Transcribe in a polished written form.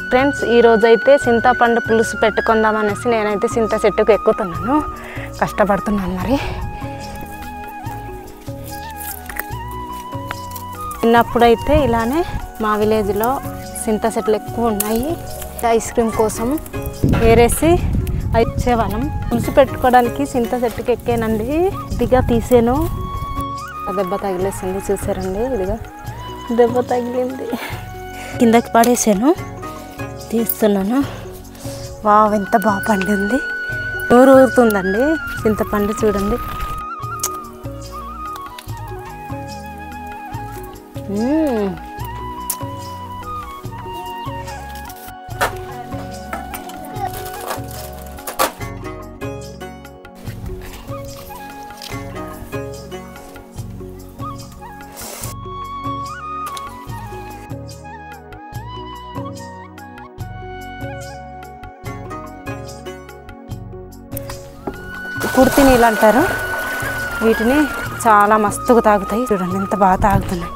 Friends ఈ రోజు అయితే చింతపండు పులుసు పెట్టుకుందాం అనేసి నేనైతే చింత చెట్టుకు ఎక్కుతున్నాను, కష్టపడుతున్నాను. మరి చిన్నప్పుడైతే ఇలానే మా విలేజ్లో చింత చెట్లు ఎక్కువ ఉన్నాయి. ఐస్ క్రీమ్ కోసం ఏరేసి ఇచ్చేవాళ్ళం. పులుసు పెట్టుకోవడానికి చింత చెట్టుకి ఎక్కానండి. ఇదిగా తీసాను, దెబ్బ తగిలేసింది చూసారండి. ఇదిగా దెబ్బ తగిలింది, కిందకి పడేసాను. తీస్తున్నాను. వావ్ ఎంత బాగా పండింది, నూరు ఊరుతుందండి చింతపండు చూడండి. కుర్తి నీళ్ళు అంటారు వీటిని, చాలా మస్తుగా తాగుతాయి. చూడండి ఎంత బాగా తాగుతున్నాయి.